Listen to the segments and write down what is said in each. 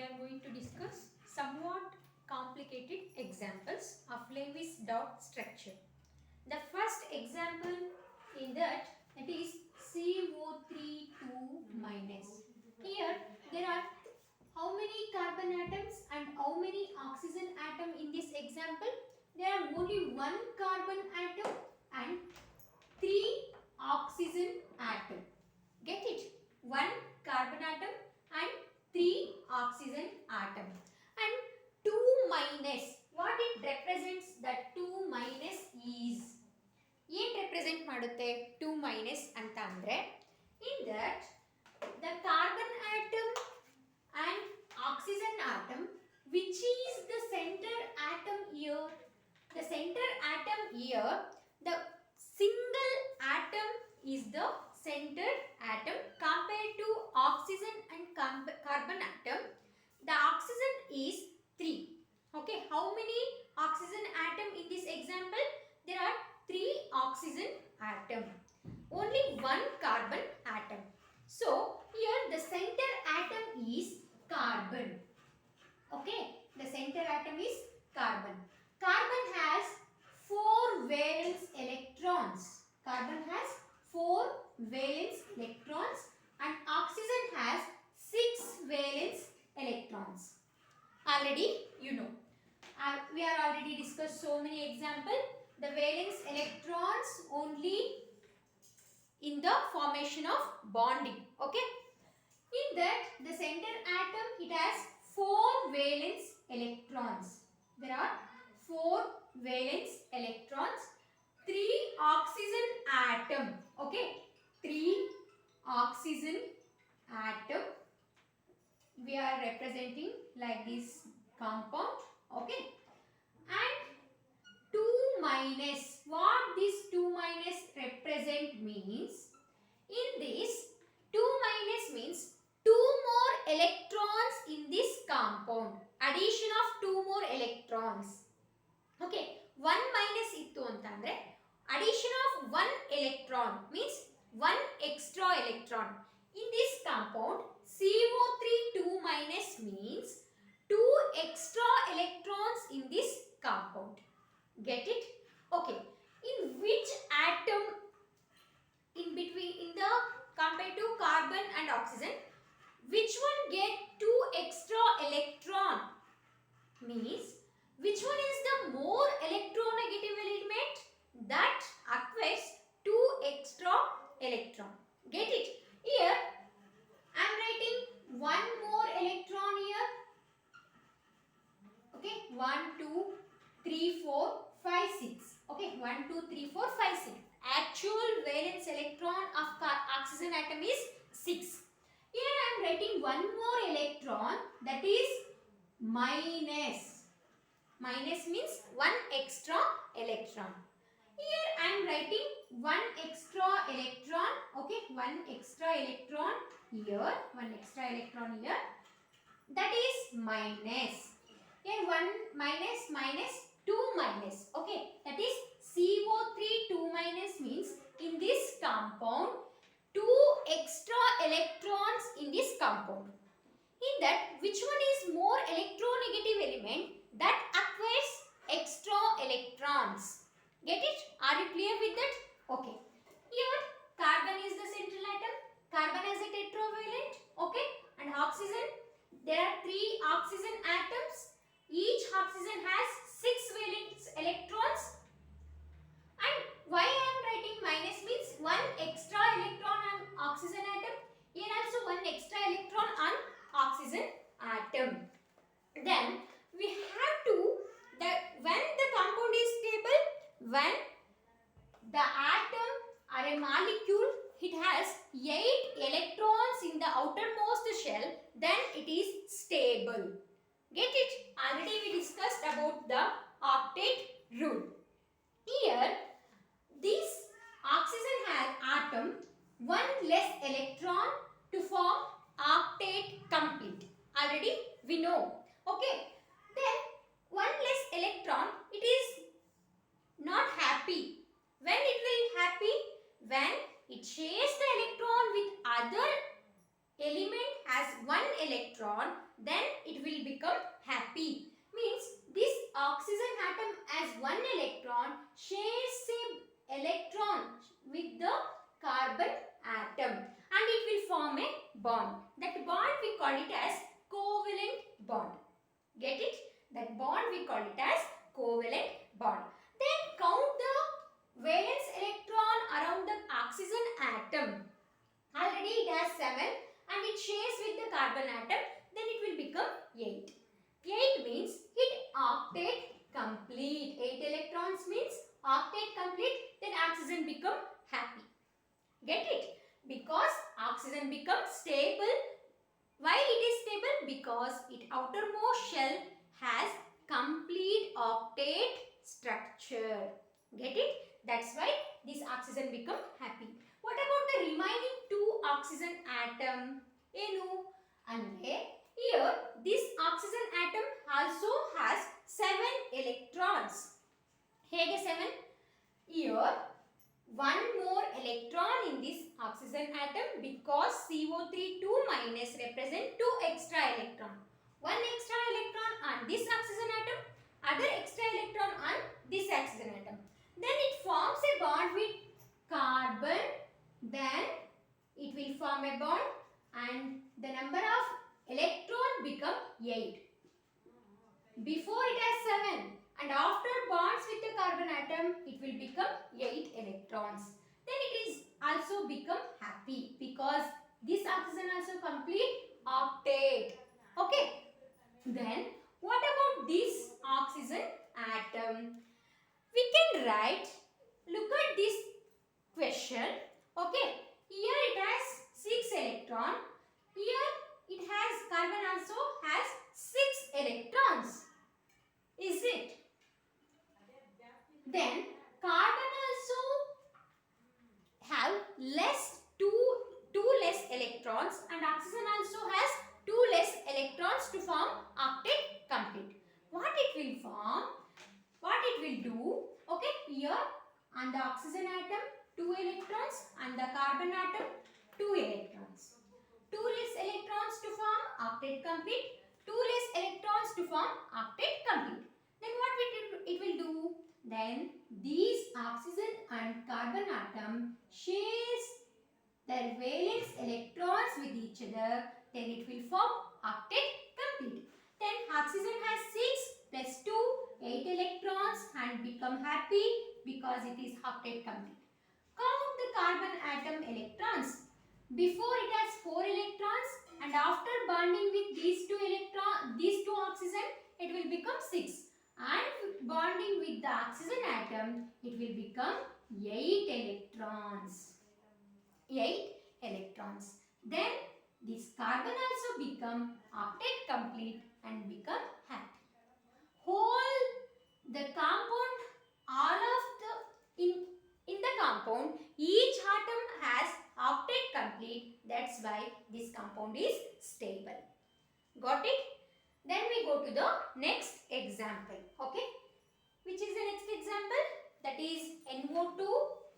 are going to discuss somewhat complicated examples of Lewis dot structure. The first example in that is CO3 minus. Here there are how many carbon atoms and how many oxygen atom in this example? There are only one carbon atom and 3 oxygen atom. Get it? One carbon atom and 3 oxygen atom. And 2 minus. What it represents? That 2 minus is. ಏನು represent ಮಾಡುತ್ತೆ 2 minus ಅಂತ ಅಂದ್ರೆ in that the carbon atom and oxygen atom which is the center atom here. The center atom here, the single atom is the center atom compared to oxygen and carbon atom. The oxygen is 3. Okay, how many oxygen atom in this example? There are 3 oxygen atom. Only one carbon atom. So here the center atom is carbon. Okay, the center atom is carbon. Carbon has 4 valence electrons. Carbon has 4 valence electrons and oxygen has 6 valence electrons. Already you know. We are already discussed so many examples. The valence electrons only in the formation of bonding. Okay. In that the center atom it has 4 valence electrons. There are 4 valence electrons. 3 oxygen atom. Okay. 3 oxygen atom. We are representing like this compound. Okay. And 2 minus. What this 2 minus represent means? In this 2 minus means 2 more electrons in this compound. Addition of 2 more electrons. Okay. 1 minus ittu antandre addition of 1 electron means 1 extra electron. In this compound CO3 2 minus means 2 extra electrons in this compound. Get it? Okay. In which atom in between in the compared to carbon and oxygen, which one get 2 extra electron? Means which one is the more electronegative element that acquires 2 extra electron? Get it? Here I am writing one more electron here. Okay, 1 2 3 4 5 6. Okay, 1 2 3 4 5 6. Actual valence electron of oxygen atom is 6. Here I am writing one more electron, that is minus. Minus means 1 extra electron. Here I am writing 1 extra electron. Okay, 1 extra electron here. 1 extra electron here. That is minus. Here 1 minus minus 2 minus. Okay, that is CO3 2 minus means in this compound 2 extra electrons in this compound. In that which one is more electronegative element that acquires extra electrons? Get it? Are you clear with that? Okay. Here carbon is the central atom. Carbon has a tetravalent. Okay. And oxygen, there are 3 oxygen atoms. Each oxygen has 6 valence electrons. And why I am writing minus means 1 extra electron on oxygen atom. Here also 1 extra electron on oxygen atom. Then we have to that when the compound is stable, when the atom or a molecule it has 8 electrons in the outermost shell, then it is stable. Get it? Already we discussed about the octet rule. Here this oxygen has atom 1 less electron to form octet complete. Already we know. Okay. Then 1 less electron, it is not happy. When it will happy? When it shares the electron with other element has one electron, then it will become happy. Means this oxygen atom as one electron shares same electron with the carbon atom and it will form a bond. That bond we call it as covalent bond. Get it? That bond we call it as covalent bond. Then count the valence electron around the oxygen atom. Already it has 7 and it shares with the carbon atom, then it will become 8. 8 means it octet complete. 8 electrons means octet complete, then oxygen become happy. Get it? Because oxygen becomes stable. Why it is stable? Because its outermost shell has complete octet structure. Get it? That's why this oxygen become happy. What about the remaining 2 oxygen atom? And here this oxygen atom also has 7 electrons. Hege 7. Here one more electron in this oxygen atom because CO3 2 minus represent 2 extra electron. One extra electron on this oxygen atom, other extra electron on this oxygen atom. Then it forms a bond with carbon, then it will form a bond and the number of electron become 8. Before it has 7 and after bonds with the carbon atom it will become 8 electrons. Then it is also become happy because this oxygen also complete octet. Okay. Then what about this oxygen atom? We can write, look at this question. Okay. Here it has 6 electron. Here it has carbon also has 6 electrons. Is it? Then carbon also have two less electrons and oxygen also has 2 less electrons to form octet complete. What it will form? What it will do? Okay, here on the oxygen atom 2 electrons and the carbon atom 2 electrons. 2 less electrons to form octet complete. 2 less electrons to form octet complete. Then what it will do? Then these oxygen and carbon atom shares their valence electrons with each other. Then it will form octet complete. Then oxygen has 6 plus 2, 8 electrons and become happy because it is octet complete. Count the carbon atom electrons. Before it has 4 electrons and after bonding with these two oxygen, it will become 6. And bonding with the oxygen atom, it will become 8 electrons. 8 electrons. Then this carbon also become octet complete and become happy. Whole the compound, all of the in the compound, each atom has octet complete. That's why this compound is stable. Got it? Then we go to the next example. Okay? Which is the next example? That is NO2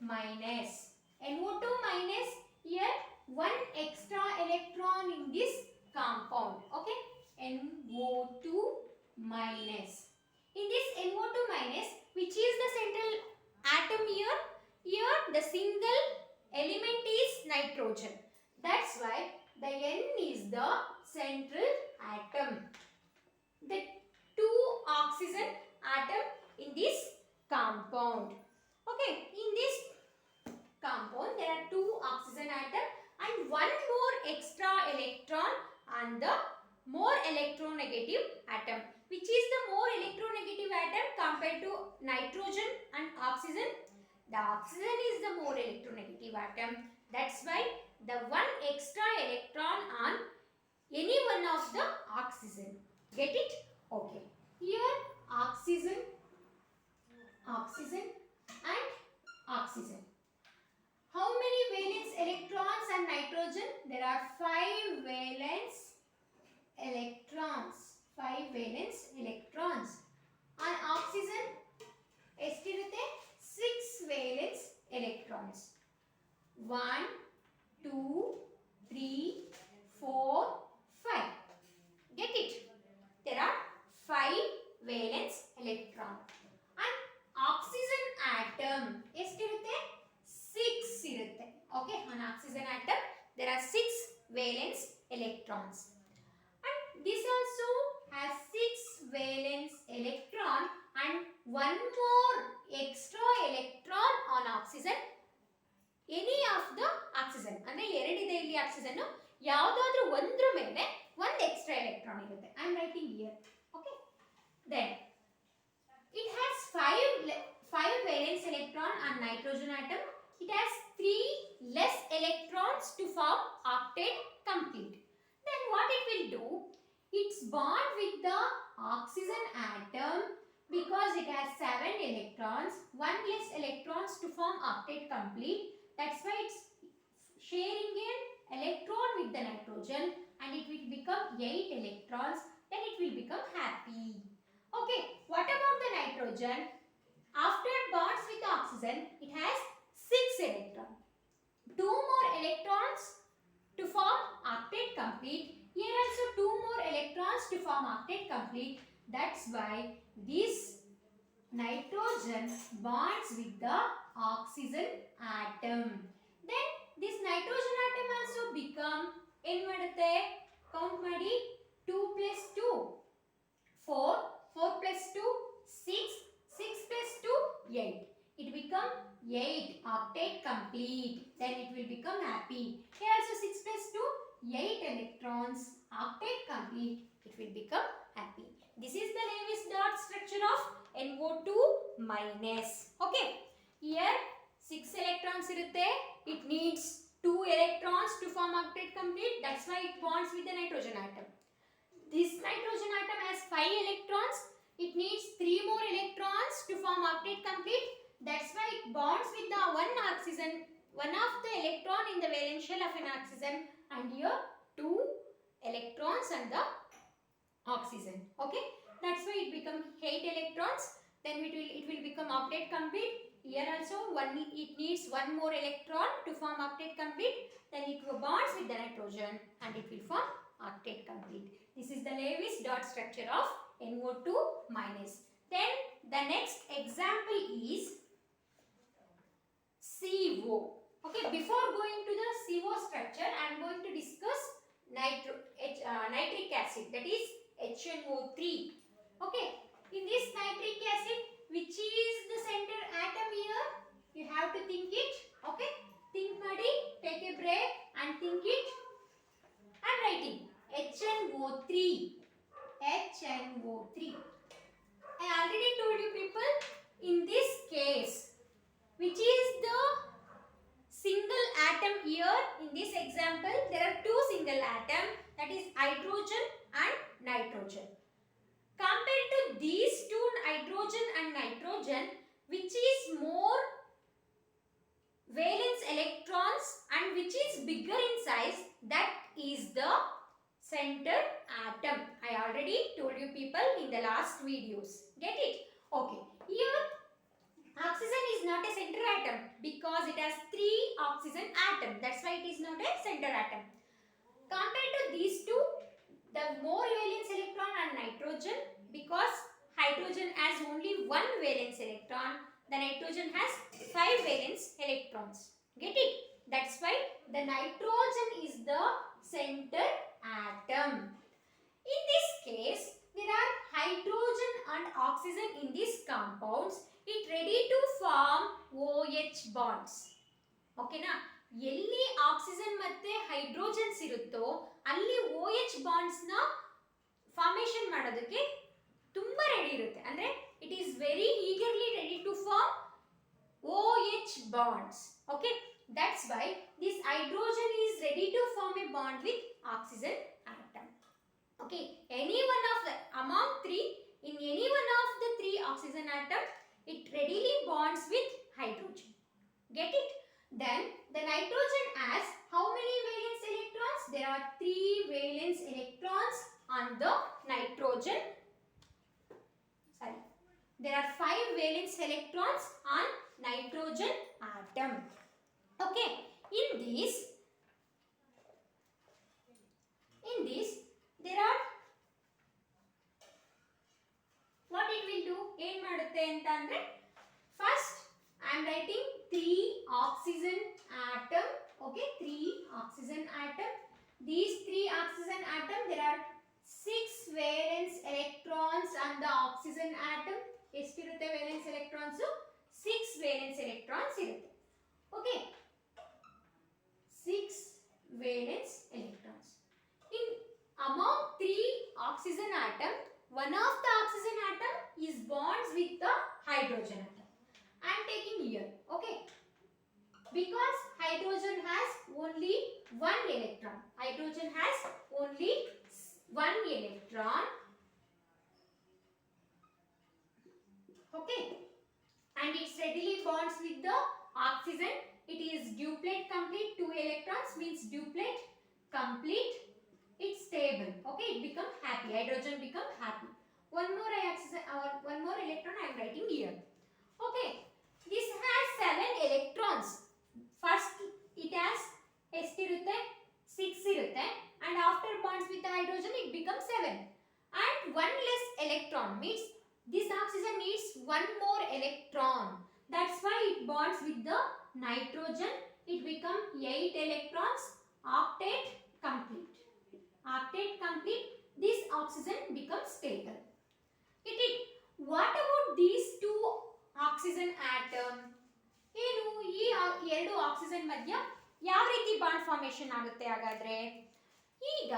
minus. NO2 minus, here one extra electron in this compound. Okay? NO2 minus. In this NO2 minus, which is the central atom here? Here the single element is nitrogen. That's why the N is the central atom. The 2 oxygen atom in this compound. Okay, in this compound there are 2 oxygen atom and one more extra electron on the more electronegative atom. Which is the more electronegative atom compared to nitrogen and oxygen? The oxygen is the more electronegative atom. That's why the one extra electron on any one of the oxygen. Get it? Okay. Here oxygen and oxygen. How many valence electrons and nitrogen? There are 5 valence electrons. 5 valence electrons. On oxygen, estirute 6 valence electrons. 1, 2, 3, 4, 5. electrons. And this also has 6 valence electron and one more extra electron on oxygen. Any of the oxygen ಅಂದ್ರೆ ಎರಡಿದೆ ಇಲ್ಲಿ oxygen ಯಾವುದಾದ್ರೂ ಒಂದರ ಮೇಲೆ ಒಂದು extra electron ಇರುತ್ತೆ. I am writing here. Okay. Then it has 5 valence electron on nitrogen atom. It has 3 less electrons to form octet complete. Then what it will do? It's bond with the oxygen atom because it has 7 electrons, 1 less electrons to form octet complete. That's why it's sharing an electron with the nitrogen and it will become 8 electrons. Then it will become happy. Okay, what about the nitrogen? After it bonds with the oxygen, it has 6 electrons. 2 more electrons to form octet complete. Here also 2 more electrons to form octet complete. That's why this nitrogen bonds with the oxygen atom. Then this nitrogen atom also become ಏನು ಮಾಡುತ್ತೆ count ಮಾಡಿ 2 plus 2 4 4 plus 2 6 6 plus 2 8. It become 8 octet complete. Then it will become happy. Here also 6 plus 2 8 electrons octet complete. It will become happy. This is the Lewis dot structure of NO2 minus. Okay. Here 6 electrons irutte. It needs 2 electrons to form octet complete. That's why it bonds with the nitrogen atom. This nitrogen atom has 5 electrons. It needs 3 more electrons to form octet complete. That's why it bonds with the one oxygen, one of the electron in the valence shell of an oxygen, and here 2 electrons and the oxygen. Okay, that's why it becomes 8 electrons. Then it will become octet complete. Here also it needs 1 more electron to form octet complete. Then it bonds with the nitrogen and it will form octet complete. This is the Lewis dot structure of NO2 minus. Then the next example is CO. Okay, before going to the CO structure, I am going to discuss nitric acid, that is HNO3. Okay, in this nitric acid, which is the center atom here, you have to think it. Okay, think ಮಾಡಿ, take a break and think it. I am writing HNO3. HNO3. I already told you people, in this case, which is the single atom here in this example, there are 2 single atoms, that is hydrogen and nitrogen. Compared to these 2 hydrogen and nitrogen, which is more valence electrons and which is bigger in size, that is the center atom. I already told you people in the last videos. Get it? Okay. Here oxygen is not a center atom because it has 3 oxygen atoms. That's why it is not a center atom. Compared to these 2, the more valence electron are nitrogen because hydrogen has only 1 valence electron. The nitrogen has 5 valence electrons. Get it? That's why the nitrogen is the center atom. In this case, there are hydrogen and oxygen in these compounds. It ready to form OH bonds. Okay na? ಎಲ್ಲಿ oxygen ಮತ್ತೆ hydrogens ಇರುತ್ತೋ ಅಲ್ಲಿ OH bonds ನ formation ಮಾಡೋದಕ್ಕೆ ತುಂಬಾ ready ಇರುತ್ತೆ. ಅಂದ್ರೆ it is very eagerly ready to form OH bonds. Okay, that's why this hydrogen is ready to form a bond with oxygen atom. Okay, any one of the among 3, in any one of the 3 oxygen atom, it readily bonds with hydrogen. Get it? Then the nitrogen has how many valence electrons? There are 3 valence electrons on the nitrogen. Sorry, there are 5 valence electrons on nitrogen atom. Okay, in this there are, what it will do, ಏನು ಮಾಡುತ್ತೆ ಅಂತ ಅಂದ್ರೆ, first I am writing 3 oxygen atom. Okay, 3 oxygen atom. these three oxygen atom, there are 6 valence electrons on the oxygen atom. ಎಷ್ಟಿರುತ್ತೆ valence electrons? 6 valence electrons ಇರುತ್ತೆ. Okay, 6 valence electrons. In among 3 oxygen atom, one of the oxygen atom is bonds with the hydrogen atom. I am taking here. Okay, because hydrogen has only one electron. Hydrogen has only one electron. Okay, and it readily bonds with the oxygen. It is duplet complete. 2 electrons means duplet complete. It's stable. Okay, it become happy. Hydrogen become happy. One more oxygen or one more electron I am writing here. Okay, this has 7 electrons. First it has ಎಷ್ಟಿರುತ್ತೆ 6 ಇರುತ್ತೆ, and after bonds with the hydrogen it becomes 7, and one less electron means this oxygen needs one more electron. That's why it bonds with the nitrogen. It becomes 8 electrons. Octet complete. Octet complete. This oxygen becomes stable. What about these two oxygen atom? ಏನು ಈ ಎರಡು oxygen ಮಧ್ಯ ಯಾವ ರೀತಿ bond formation ಆಗುತ್ತೆ ಹಾಗಾದ್ರೆ? ಈಗ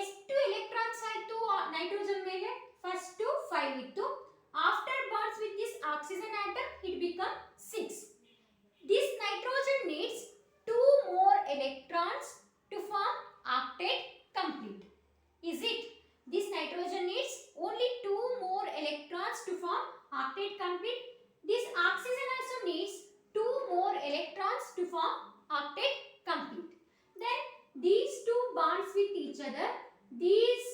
ಎಷ್ಟು ಎಲೆಕ್ಟ್ರಾನ್ಸ್ ಆಯ್ತು ನೈಟ್ರೋಜನ್ ಮೇಲೆ? ಫಸ್ಟ್ 5 ಇತ್ತು. After bonds with this oxygen atom it become 6. This nitrogen needs 2 more electrons to form octet complete. Is it? This nitrogen needs only 2 more electrons to form octet complete. This oxygen also needs 2 more electrons to form octet complete. Then these two bonds with each other. These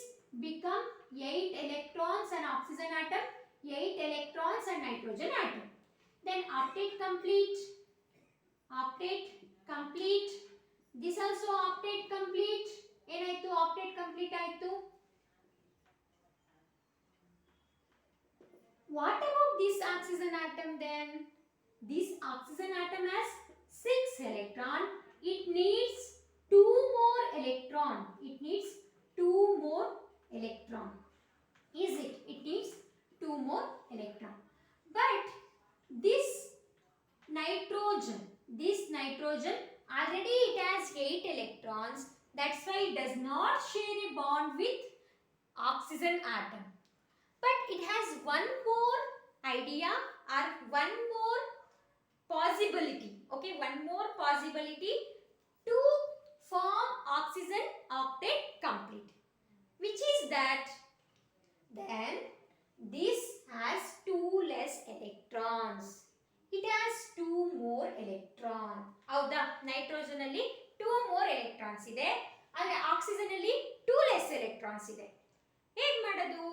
become 8 electrons and oxygen atom, 8 electrons and nitrogen atom. Then octet complete. Octet complete. This also octet complete. ಏನಾಯ್ತು? octet complete ಆಯ್ತು. What about this oxygen atom then? This oxygen atom has 6 electron. It needs 2 more electron. It needs 2 more electron. Is it? It needs 2 more electron. But this nitrogen already it has 8 electrons. That's why it does not share a bond with oxygen atom. But it has one more idea or one more possibility. Okay, one more possibility to form oxygen octet complete. Which is that then this has 2 less electrons. It has 2 more electron. ಹೌದಾ? Nitrogen ಅಲ್ಲಿ 2 more electrons ಇದೆ, ಆದರೆ oxygen ಅಲ್ಲಿ 2 less electrons ಇದೆ. ಹೇಗೆ ಮಾಡೋದು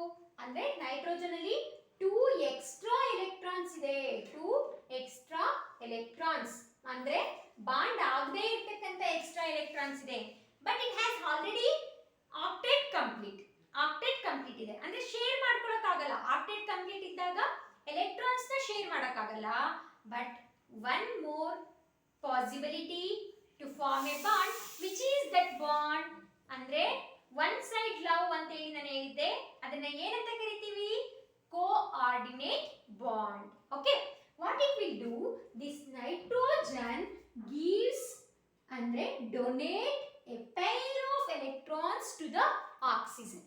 ಅಂದ್ರೆ nitrogen ಅಲ್ಲಿ 2 extra electrons ಇದೆ. 2 extra electrons ಅಂದ್ರೆ ಬಾಂಡ್ ಆಗದೇ ಇರತಕ್ಕಂತ ಎಕ್ಸ್ಟ್ರಾ ಎಲೆಕ್ಟ್ರಾನ್ಸ್ ಇದೆ. But it has already octet complete. Octet complete ಇದೆ ಅಂದ್ರೆ ಶೇರ್ ಮಾಡ್ಕೊಳ್ಳೋಕೆ ಆಗಲ್ಲ. ಆಕ್ಟೇಟ್ ಕಂಪ್ಲೀಟ್ ಇದ್ದಾಗ ಎಲೆಕ್ಟ್ರಾನ್ಸ್ ನ ಶೇರ್ ಮಾಡಕ್ ಆಗಲ್ಲ. But one more possibility to form a bond, which is that bond ಅಂದ್ರೆ ಒನ್ ಸೈಡ್ ಲವ್ ಅಂತ ಹೇಳಿ ನಾನು ಹೇಳಿದ್ದೆ. ಅದನ್ನ ಏನಂತ ಕರಿತೀವಿ? Coordinate bond. Okay, what it will do, this nitrogen gives andre donate a pair of electrons to the oxygen.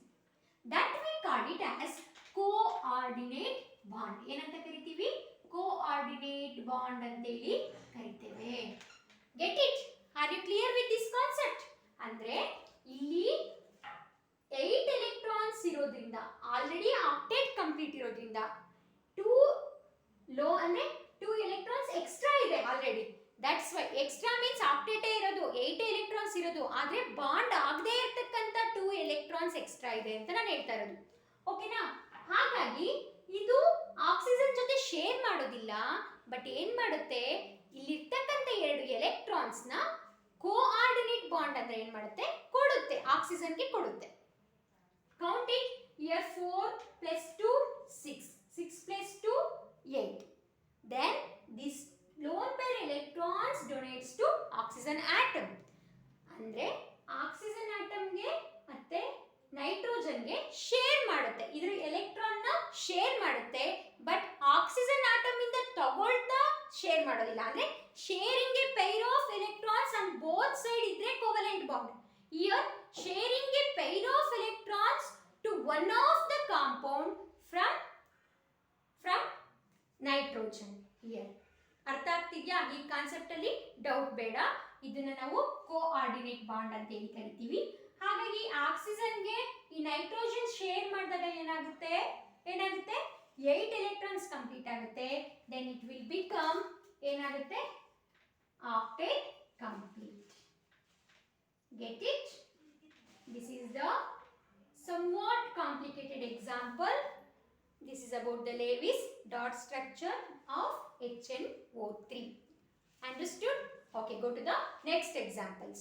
That we call it as coordinate bond. ಏನಂತ ಕರಿತೀವಿ? coordinate bond ಅಂತ ಹೇಳಿ ಕರಿತೇವೆ. Get it? Are you clear with this concept? ಅಂದ್ರೆ ಇಲ್ಲಿ 8 electrons ಇರೋದ್ರಿಂದ, already octet complete ಇರೋದ್ರಿಂದ 2 low ಅಂದ್ರೆ 2 electrons ಎಕ್ಸ್ಟ್ರಾ ಇದೆ already. That's why extra means octet ಇರೋದು 8 electrons ಇರೋದು, ಆದ್ರೆ ಬಾಂಡ್ ಆಗದೇ ಇರತಕ್ಕಂತ 2 electrons ಎಕ್ಸ್ಟ್ರಾ ಇದೆ ಅಂತ ನಾನು ಹೇಳ್ತಾ ಇರೋದು. ಓಕೆನಾ? ಹಾಗಾಗಿ ಇದು ಆಕ್ಸಿಜನ್ ಜೊತೆ ಶೇರ್ ಮಾಡೋದಿಲ್ಲ, ಬಟ್ ಏನ್ ಮಾಡುತ್ತೆ, ಇಲ್ಲಿರ್ತಕ್ಕಂಥ 2 electrons ನ ಕೋಆರ್ಡಿನೇಟ್ ಬಾಂಡ್ ಅಂದ್ರೆ ಏನ್ ಮಾಡುತ್ತೆ, ಕೊಡುತ್ತೆ, ಆಕ್ಸಿಜನ್ಗೆ ಕೊಡುತ್ತೆ. Count it. here 4 plus 2 6, 6 plus 2 8. Then this lone pair electrons donates to oxygen atom. ಅಂದ್ರೆ ಶೇರ್ ಮಾಡುತ್ತೆ, ಇದ್ರ ಎಲೆಕ್ಟ್ರಾನ್ ನ ಶೇರ್ ಮಾಡುತ್ತೆ, ಬಟ್ ಆಕ್ಸಿಜನ್ ಆಟಮ್ ಇಂದ ತಗೊಳ್ತಾ ಶೇರ್ ಮಾಡೋದಿಲ್ಲ. ಅಂದ್ರೆ sharing a pair of electrons on both side ಇದ್ರೆ covalent bond. Here sharing a pair of electrons to one of the compound from nitrogen. Here ಅರ್ಥ ಆಗ್ತಿದ್ಯಾ? ಈ ಕಾನ್ಸೆಪ್ಟ್ ಅಲ್ಲಿ ಡೌಟ್ ಬೇಡ. ಇದನ್ನ ನಾವು ಕೋಆರ್ಡಿನೇಟ್ ಬಾಂಡ್ ಅಂತ ಹೇಳಿ ಕರಿತೀವಿ. ಹಾಗಾಗಿ ಆಕ್ಸಿಜನ್ಗೆ ಈ ನೈಟ್ರೋಜನ್ ಶೇರ್ ಮಾಡಿದಾಗ ಏನಾಗುತ್ತೆ 8 ಎಲೆಕ್ಟ್ರಾನ್ಸ್ ಕಂಪ್ಲೀಟ್ ಆಗುತ್ತೆ. ದೆನ್ ಇಟ್ ವಿಲ್ ಬಿಕಮ್ ಏನಾಗುತ್ತೆ octet complete. Get it? This is the somewhat complicated example. This is about the Lewis dot structure of HNO3. Understood? Okay, go to the next examples.